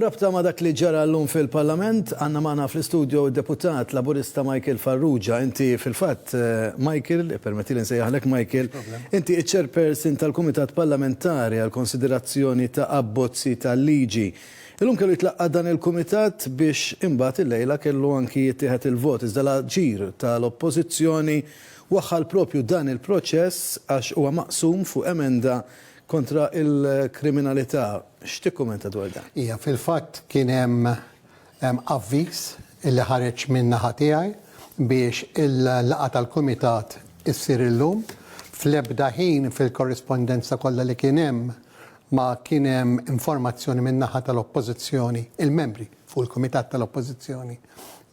Rabta ma dak li ġara l-lum fil-Parlament, għanna maħna fl-studio deputat laburista Michael Farrugia. Inti fil-fat, Michael, permetti li nsejjaħlek Michael, inti iċ-chairperson tal-Kumitat Parlamentari għal-konsiderazzjoni ta' abbozzi tal-liġi. Illum kellu jitlaqqa dan il-Kumitat biex imbagħad il-lejla kellu anki jittieħed il-vot. Iżda l-ġir tal-Oppożizzjoni waħħal propju dan il-proċess għax huwa maqsum fuq emenda kontra il-kriminalità. X'tikkumenta dwar dan? Ija, fil-fatt kien hemm avviż illi ħareġ minn naħa tiegħi biex il-laqgħa tal-Kumitat issir illum. Fl-ebda ħin fil-korrispondenza kollha li kien hemm ma kien hemm informazzjoni minn naħa tal-Oppożizzjoni, il-membri fuq il-Kumitat tal-Oppożizzjoni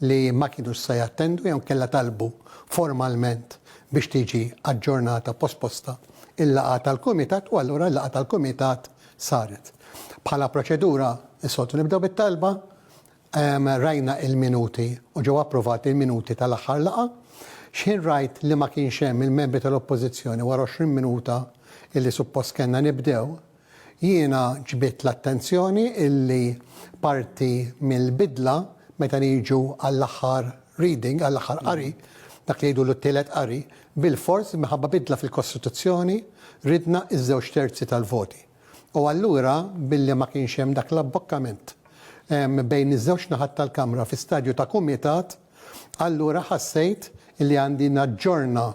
li ma kienux se jattendu jew kellha talbu formalment biex tiġi aġġornata posposta il-laqgħa tal-Kumitat u allura l-laqgħa tal-Kumitat saret. Bħala proċedura, is-soltu nibdew bit-talba, rajna il-minuti u ġew approvati il-minuti tal-aħħar laqgħa. X'in rajt li ma kienx hemm il-membri tal-Oppożizzjoni wara 20 minuta illi suppost kellna nibdew, jiena ġbiet l-attenzjoni illi parti mill-bidla meta niġu għall-aħħar reading, għall-aħħar qari, dak li jgħidu l-tielet qari, bil-fors minħabba bidla fil-Kostituzzjoni ridna iż-żewġ terzi tal-voti. U allura billi ma kienx hemm dak l-abbokkament bejn iż-żewġ naħat tal-Kamra fi stadju ta' kumitat, allura ħassejt li għandi naġġorna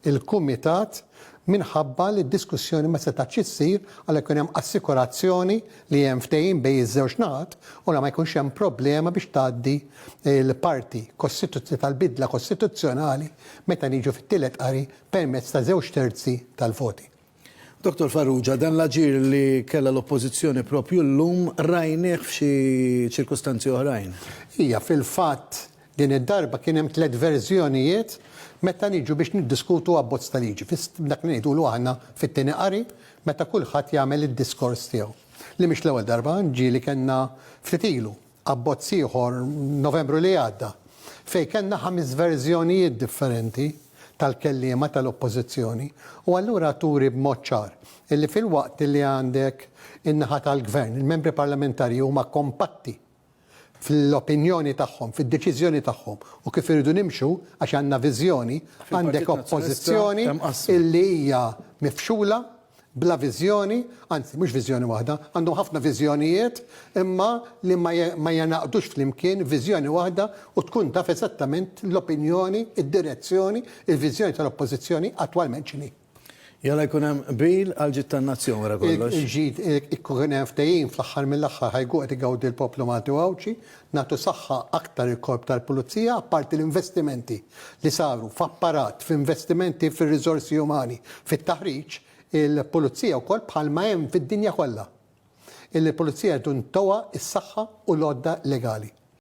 il-kumitat minħabba li d-diskussjoni ma setax issir għalhekk kien hemm assikurazzjoni li hemm ftehim bejn iż-żewġ naħat u ma jkunx hemm problema biex tgħaddi l-parti tal-bidla kostituzzjonali meta niġu fit-tielet qari permezz ta' żewġ terzi tal-voti. Dr. Farrugia, dan l-aġir li kella l-Oppożizzjoni propju llum rajnieh f'xi ċirkustanzi oħrajn. Hija fil-fatt din id-darba kien hemm 3 verżjonijiet meta niġu biex niddiskutu abbozz ta' liġi. Dak li ngħidulu aħna fit-tieni qari meta kulħadd jagħmel id-diskors tiegħu. Li mhix l-ewwel darba ġieli kellna ftit ilu abbozz ieħor Novembru li għadda fejn kellna 5 verżjonijiet differenti tal-kelliema tal-Oppożizzjoni u allura turi b'mod ċar illi fil-waqt li għandek in-naħa tal-Gvern, il-membri parlamentari huma kompatti fil-opinjoni tagħhom, fid-deċiżjoni tagħhom u kif iridu nimxu għax għandna viżjoni, għandek oppożizzjoni illi hija mifxula bla viżjoni, anzi mhux viżjoni waħda, għandhom ħafna viżjonijiet imma li ma janaqdux flimkien viżjoni waħda u tkun taf esattament l-opinjoni, id-direzzjoni, il-viżjoni tal-Oppożizzjoni attwalment x'inhi. Jalla jkun hemm bil għal ġid tan-nazzjon wara kollox. Ikun hemm ftehim fl-aħħar mill-aħħar ħajqu qed igawdi l-poplu Malti u Awċi, nagħtu saħħa aktar il-korp tal-Pulizija apparti l-investimenti li saru f'apparat, f'investimenti fir-riżorsi umani, fit-taħriġ, il-Pulizija wkoll bħalma hemm fid-dinja kollha. Il-Pulizija tkun towa is-saħħa u l-għodda legali.